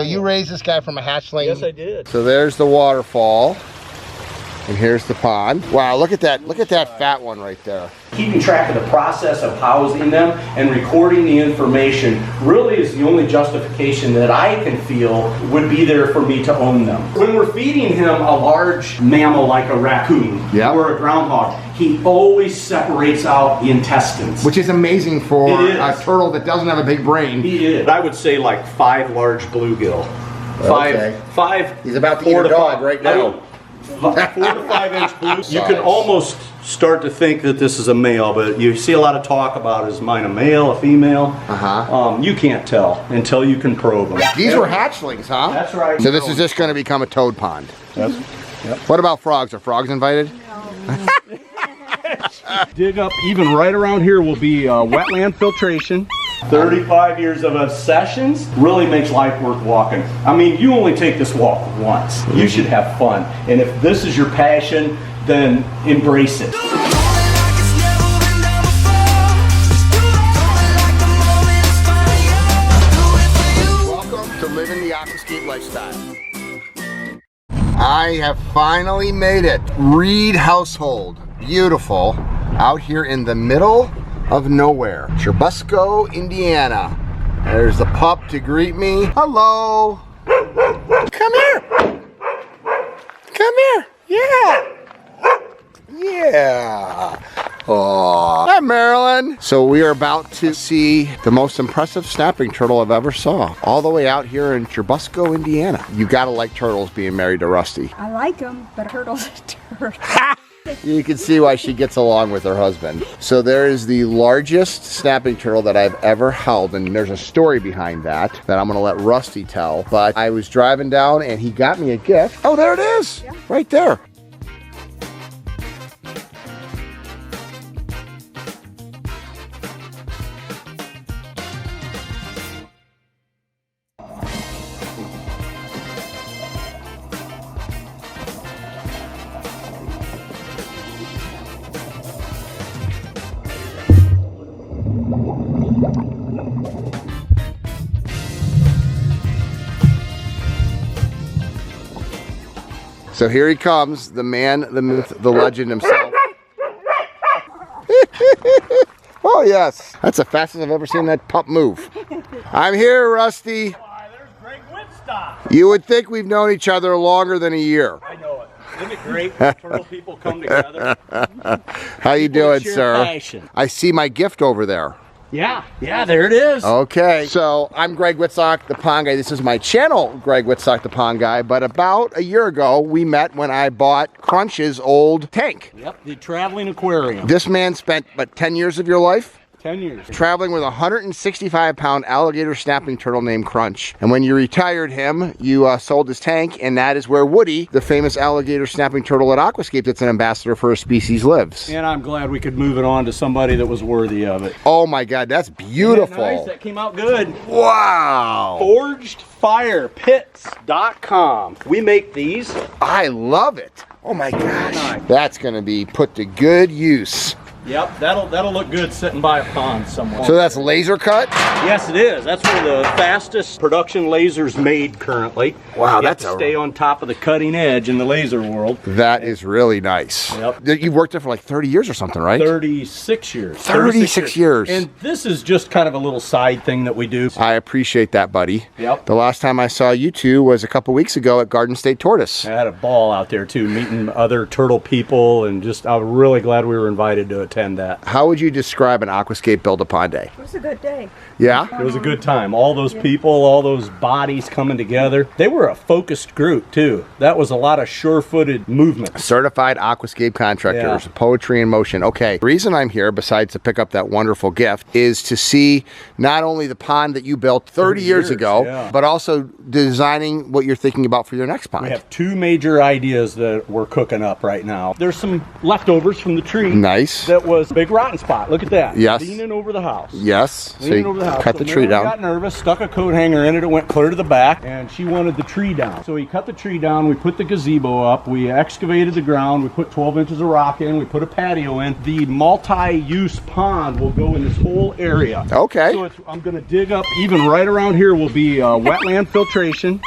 So you raised this guy from a hatchling? Yes, I did. So there's the waterfall. And here's the pond. Wow, look at that fat one right there. Keeping track of the process of housing them and recording the information really is the only justification that I can feel would be there for me to own them. When we're feeding him a large mammal like a raccoon or a groundhog, he always separates out the intestines. Which is amazing for a turtle that doesn't have a big brain. He is. I would say like 5 large bluegill. Five. He's about to eat a dog right now. 4 to 5 inch blues. You can almost start to think that this is a male, but you see a lot of talk about, is mine a male, a female? You can't tell until you can probe them. These were hatchlings, huh? That's right. So this is just going to become a toad pond. Yep. What about frogs? Are frogs invited? No. Dig up even right around here will be wetland filtration. 35 years of obsessions really makes life worth walking. I mean, you only take this walk once. You should have fun. And if this is your passion, then embrace it. Welcome to living the Aquascape lifestyle. I have finally made it. Reed household. Beautiful. Out here in the middle of nowhere. Churubusco, Indiana. There's the pup to greet me. Hello. Come here. Come here. Yeah. Yeah. Oh. Hi, Marilyn. So we are about to see the most impressive snapping turtle I've ever saw. All the way out here in Churubusco, Indiana. You gotta like turtles being married to Rusty. I like them, but turtles are turtles. You can see why she gets along with her husband. So there is the largest snapping turtle that I've ever held, and there's a story behind that I'm gonna let Rusty tell. But I was driving down and he got me a gift. Oh, there it is, right there. So here he comes, the man, the myth, the legend himself. Oh yes, that's the fastest I've ever seen that pup move. I'm here, Rusty. There's Greg Wittstock. You would think we've known each other longer than a year. I know it. Isn't it great when turtle people come together? How you doing, sir? Passion. I see my gift over there. Yeah, there it is. Okay, so I'm Greg Wittstock, the pond guy. This is my channel, Greg Wittstock, the pond guy. But about a year ago, we met when I bought Crunch's old tank. Yep, the traveling aquarium. This man spent, what, 10 years of your life? 10 years. Traveling with a 165-pound alligator snapping turtle named Crunch. And when you retired him, you sold his tank, and that is where Woody, the famous alligator snapping turtle at Aquascape that's an ambassador for a species, lives. And I'm glad we could move it on to somebody that was worthy of it. Oh my God, that's beautiful. Isn't that nice? That came out good. Wow. ForgedFirePits.com. We make these. I love it. Oh my gosh. That's gonna be put to good use. Yep, that'll look good sitting by a pond somewhere. So that's laser cut? Yes, it is. That's one of the fastest production lasers made currently. Wow, you have to stay on top of the cutting edge in the laser world. That is really nice. Yep. You've worked there for like 30 years or something, right? 36 years. 36 years. And this is just kind of a little side thing that we do. I appreciate that, buddy. Yep. The last time I saw you two was a couple weeks ago at Garden State Tortoise. I had a ball out there too, meeting other turtle people, and just I'm really glad we were invited to attend that. How would you describe an Aquascape Build-A-Pond day? It was a good day. Yeah? It was a good time. All those people, all those bodies coming together. They were a focused group too. That was a lot of sure-footed movement. Certified Aquascape contractors, poetry in motion. Okay, the reason I'm here, besides to pick up that wonderful gift, is to see not only the pond that you built 30 years ago, but also designing what you're thinking about for your next pond. We have 2 major ideas that we're cooking up right now. There's some leftovers from the tree. Nice. That it was a big rotten spot. Look at that. Yes. Leaning over the house. Yes. Leaning So over the house. cut So the tree Marilyn down. got nervous, stuck a coat hanger in it. It went clear to the back, and she wanted the tree down. So he cut the tree down. We put the gazebo up. We excavated the ground. We put 12 inches of rock in. We put a patio in. The multi-use pond will go in this whole area. Okay. So I'm going to dig up, even right around here will be wetland filtration.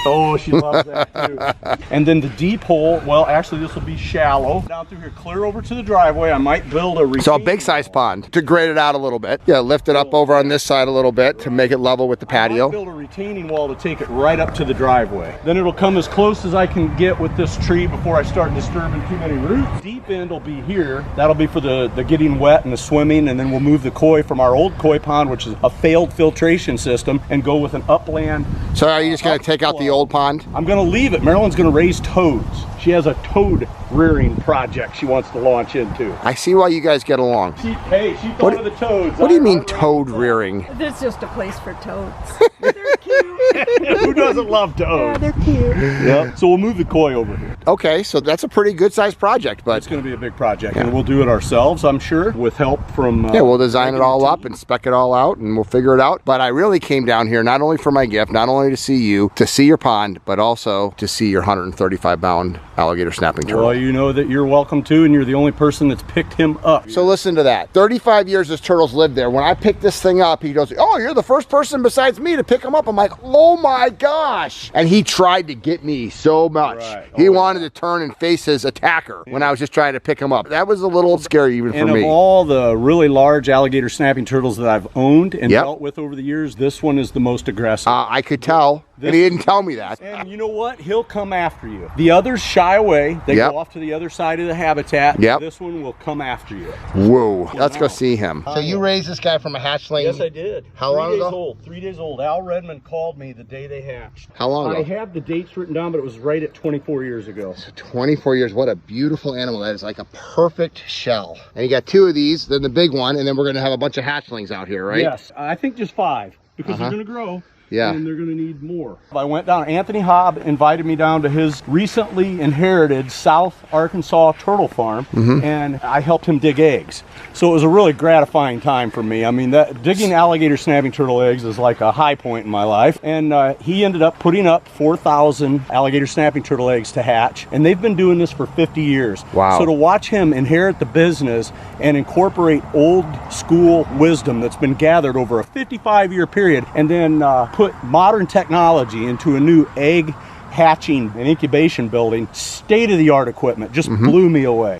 Oh, she loves that too. And then the deep hole, well, actually this will be shallow. Down through here, clear over to the driveway. I might build a retaining So a big size pond to grade it out a little bit. Yeah, lift it up over on this side a little bit to make it level with the I might patio. build a retaining wall to take it right up to the driveway. Then it'll come as close as I can get with this tree before I start disturbing too many roots. Deep end will be here. That'll be for the getting wet and the swimming, and then we'll move the koi from our old koi pond, which is a failed filtration system, and go with an upland. So are you just going to take out the old pond? I'm going to leave it. Marilyn's going to raise toads. She has a toad rearing project she wants to launch into. I see why you guys get along. She thought of the toads. What do you mean toad rearing? There's just a place for toads. They're cute. Who doesn't love Yeah, toads? they're cute. Yep. So we'll move the koi over here. Okay, so that's a pretty good sized project, but It's going to be a big project, and we'll do it ourselves, I'm sure, with help from... yeah, we'll design it all up and spec it all out, and we'll figure it out. But I really came down here not only for my gift, not only to see you, to see your pond, but also to see your 135-pound alligator snapping turtle. Well, you know that you're welcome to, and you're the only person that's picked him up. So listen to that. 35 years this turtle's lived there. When I picked this thing up, he goes, oh, you're the first person besides me to pick him up. I'm like, oh my gosh. And he tried to get me so much. Right. He wanted to turn and face his attacker when I was just trying to pick him up. That was a little scary even for And me. of all the really large alligator snapping turtles that I've owned and Yep. dealt with over the years, this one is the most aggressive. I could tell, and he didn't tell me that. And you know what? He'll come after you. The others shy away. They Yep. go off to the other side of the habitat. Yep. This one will come after you. Whoa, let's go see him. So you raised this guy from a hatchling? Yes, I did. How long ago? 3 days old. 3 days old. Al Redmond called me the day they hatched. How long I ago? have the dates written down, but it was right at 24 years ago. 24 years. What a beautiful animal. That is like a perfect shell. And you got 2 of these, then the big one, and then we're going to have a bunch of hatchlings out here, right? Yes, I think just 5 because they're going to grow. Yeah. And they're going to need more. I went down. Anthony Hobb invited me down to his recently inherited South Arkansas turtle farm, and I helped him dig eggs. So it was a really gratifying time for me. I mean, that digging alligator snapping turtle eggs is like a high point in my life. And he ended up putting up 4,000 alligator snapping turtle eggs to hatch, and they've been doing this for 50 years. Wow. So to watch him inherit the business and incorporate old school wisdom that's been gathered over a 55-year period, and then put modern technology into a new egg hatching and incubation building, state-of-the-art equipment, just blew me away.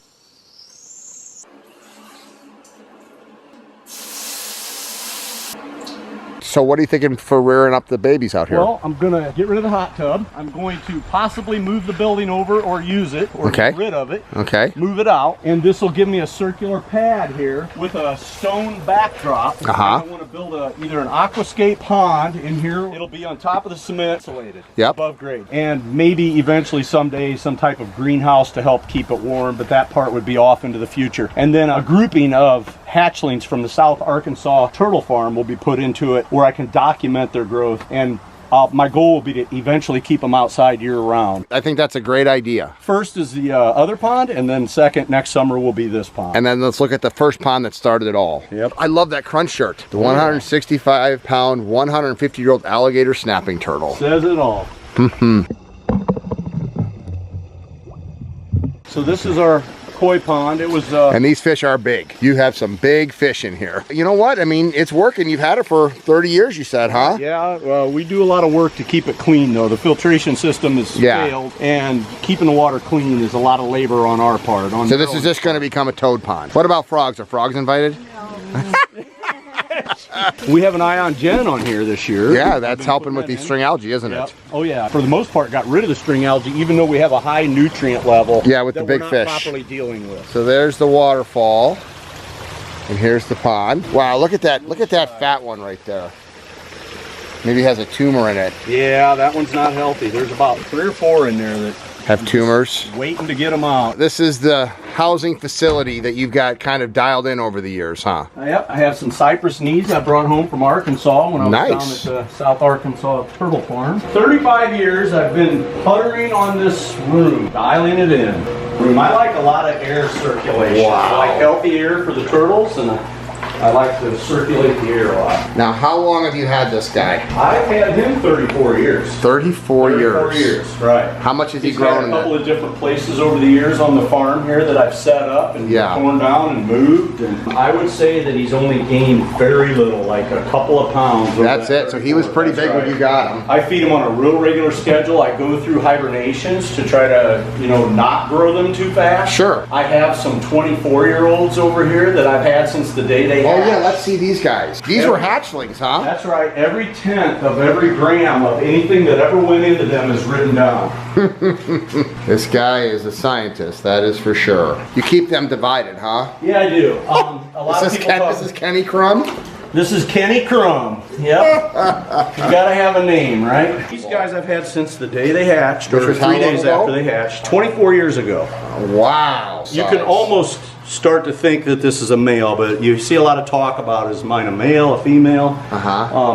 So what are you thinking for rearing up the babies out here? Well, I'm going to get rid of the hot tub. I'm going to possibly move the building over or use it or Okay. get rid of it. Okay. Move it out. And this will give me a circular pad here with a stone backdrop. I want to build either an aquascape pond in here. It'll be on top of the cement, insulated, Yep. above grade. And maybe eventually someday some type of greenhouse to help keep it warm, but that part would be off into the future. And then a grouping of hatchlings from the South Arkansas turtle farm will be put into it where I can document their growth, and my goal will be to eventually keep them outside year-round. I think that's a great idea. First is the other pond, and then second, next summer, will be this pond. And then let's look at the first pond that started it all. Yep. I love that crunch shirt. The 165-pound, 150-year-old alligator snapping turtle. Says it all. So this is our koi pond. It was And these fish are big. You have some big fish in here. You know what? I mean, it's working. You've had it for 30 years, you said, huh? yeah, well, we do a lot of work to keep it clean, though. The filtration system is failed, and keeping the water clean is a lot of labor on our part. So this is just going to become a toad pond. What about frogs? Are frogs invited? We have an eye on Jen on here this year. Yeah, that's helping with the string algae, isn't Yep. it? Oh yeah. For the most part, got rid of the string algae, even though we have a high nutrient level. Yeah, with the that big we're not fish. properly dealing with. So there's the waterfall. And here's the pond. Wow, look at that. Look at that fat one right there. Maybe has a tumor in it. Yeah, that one's not healthy. There's about 3 or 4 in there that Have tumors. waiting to get them out. This is the housing facility that you've got kind of dialed in over the years, huh? Yep, I have some cypress knees I brought home from Arkansas when I was Nice. down at the South Arkansas Turtle Farm. 35 years I've been puttering on this room, dialing it in. room. I like a lot of air circulation. Wow. I like healthy air for the turtles, and I like to circulate the air a lot. Now, how long have you had this guy? I've had him 34 years. 34 years. 34 years, right. How much has he He's grown had in a couple that? of different places over the years on the farm here that I've set up and torn down and moved. And I would say that he's only gained very little, like a couple of pounds. That's it. So he was pretty big when you got him. I feed him on a real regular schedule. I go through hibernations to try to, not grow them too fast. Sure. I have some 24-year-olds over here that I've had since the day they hatched. Oh yeah, let's see these guys. These were hatchlings, huh? That's right. Every 10th of every gram of anything that ever went into them is written down. This guy is a scientist, that is for sure. You keep them divided, huh? Yeah, I do. A lot of people This is Kenny Crumb? This is Kenny Crumb. Yep. You gotta have a name, right? These guys I've had since the day they hatched, Which or was 3 how long days ago? after they hatched. 24 years ago. Wow. You can almost start to think that this is a male, but you see a lot of talk about, is mine a male, a female?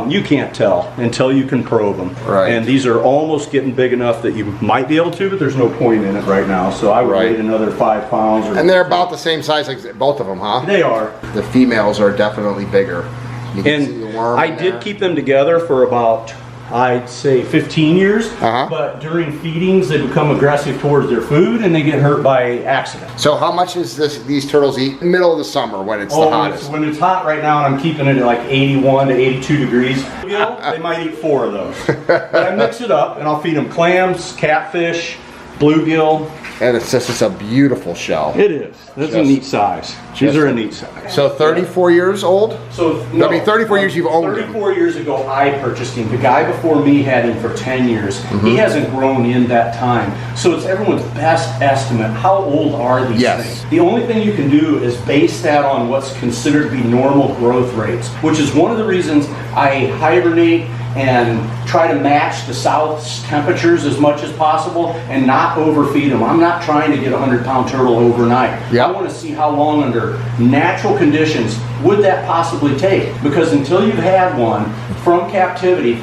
You can't tell until you can probe them. Right. And these are almost getting big enough that you might be able to, but there's no point in it right now. So I would wait another 5 pounds. And they're about the same size, like both of them, huh? They are. The females are definitely bigger. You can see the worm I in did there. keep them together for about, I'd say 15 years, but during feedings they become aggressive towards their food and they get hurt by accident. So how much is these turtles eat in the middle of the summer when it's the hottest? When it's hot right now and I'm keeping it at like 81 to 82 degrees, they might eat 4 of those. But I mix it up and I'll feed them clams, catfish, bluegill. And it's just a beautiful shell. It is. This is a neat size. These are a neat size. So 34 years old? So I mean, 34 years you've owned him. 34 years ago I purchased him. The guy before me had him for 10 years. He hasn't grown in that time. So it's everyone's best estimate. How old are these things? The only thing you can do is base that on what's considered to be normal growth rates, which is one of the reasons I hibernate and try to match the South's temperatures as much as possible and not overfeed them. I'm not trying to get a 100-pound turtle overnight. I want to see how long under natural conditions would that possibly take, because until you've had one from captivity,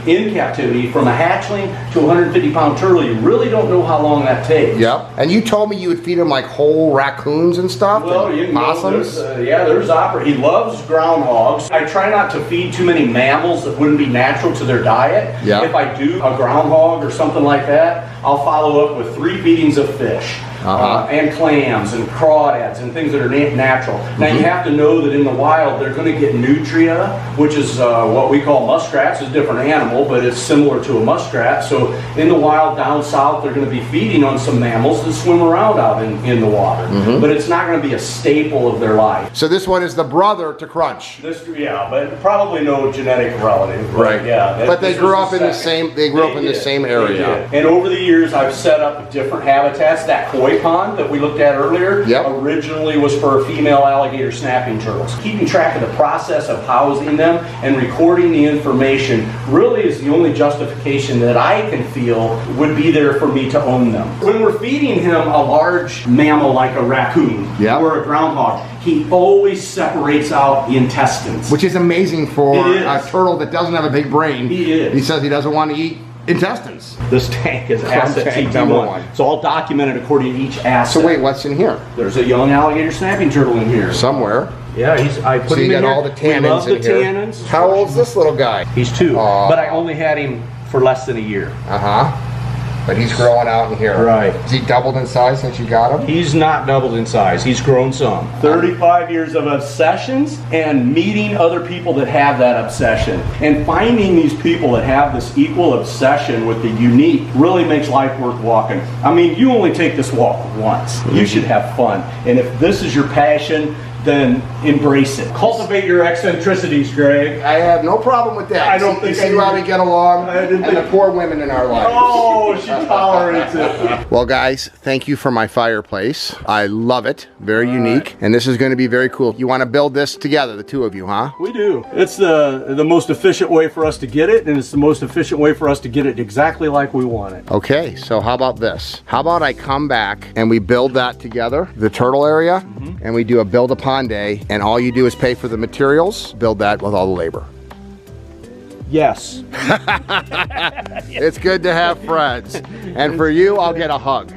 from a hatchling to a 150-pound turtle, you really don't know how long that takes. And you told me you would feed him like whole raccoons and stuff? Well, and you can possums? there's he loves groundhogs. I try not to feed too many mammals that wouldn't be natural to their diet. If I do a groundhog or something like that, I'll follow up with 3 feedings of fish. And clams and crawdads and things that are natural. Now you have to know that in the wild they're going to get nutria, which is what we call muskrats. It's a different animal, but it's similar to a muskrat. So in the wild down south they're going to be feeding on some mammals that swim around out in the water. But it's not going to be a staple of their life. So this one is the brother to Crunch. But probably no genetic relative. Right. But they grew up in the same. They grew up in the same area. They did. And over the years I've set up different habitats. That koi pond that we looked at earlier originally was for female alligator snapping turtles. Keeping track of the process of housing them and recording the information really is the only justification that I can feel would be there for me to own them. When we're feeding him a large mammal like a raccoon or a groundhog, he always separates out the intestines. Which is amazing for a turtle that doesn't have a big brain. He says he doesn't want to eat intestines. This tank is asset TT1. It's all documented according to each asset. So wait, what's in here? There's a young alligator snapping turtle in here. Somewhere. Yeah, I put him in here. So you got all the tannins in here. Tannins. How old's this little guy? He's 2, but I only had him for less than a year. But he's growing out in here. Right. Is he doubled in size since you got him? He's not doubled in size. He's grown some. 35 years of obsessions and meeting other people that have that obsession. And finding these people that have this equal obsession with the unique really makes life worth walking. I mean, you only take this walk once. You should have fun. And if this is your passion, then embrace it. Cultivate your eccentricities, Greg. I have no problem with that. I don't think see how we get along, and the poor women in our lives. Oh, she tolerates it. Well, guys, thank you for my fireplace. I love it. Very unique, and this is going to be very cool. You want to build this together, the 2 of you, huh? We do. It's the most efficient way for us to get it, and it's the most efficient way for us to get it exactly like we want it. Okay, so how about this? How about I come back and we build that together, the turtle area, and we do a build-a-pond day, and all you do is pay for the materials, build that with all the labor. Yes. It's good to have friends. And for you, I'll get a hug.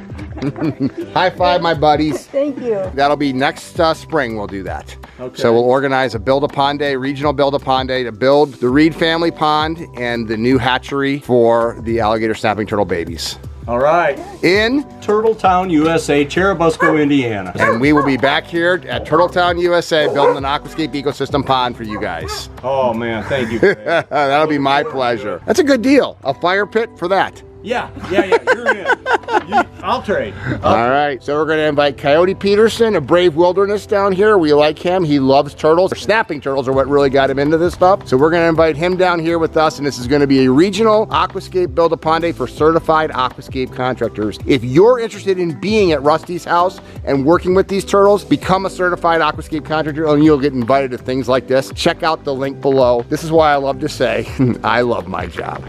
High five, my buddies. Thank you. That'll be next spring we'll do that. Okay. So we'll organize a Build-A-Pond Day, regional Build-A-Pond Day to build the Reed family pond and the new hatchery for the alligator snapping turtle babies. All right. In Turtle Town, USA, Churubusco, Indiana. And we will be back here at Turtle Town, USA, building an aquascape ecosystem pond for you guys. Oh man, thank you. Craig. That'll be my pleasure. That's a good deal. A fire pit for that. Yeah, you're in. I'll trade. All right, so we're going to invite Coyote Peterson of Brave Wilderness down here. We like him. He loves turtles. Snapping turtles are what really got him into this stuff. So we're going to invite him down here with us, and this is going to be a regional Aquascape Build-A-Pond Day for certified aquascape contractors. If you're interested in being at Rusty's house and working with these turtles, become a certified aquascape contractor and you'll get invited to things like this. Check out the link below. This is why I love to say, I love my job.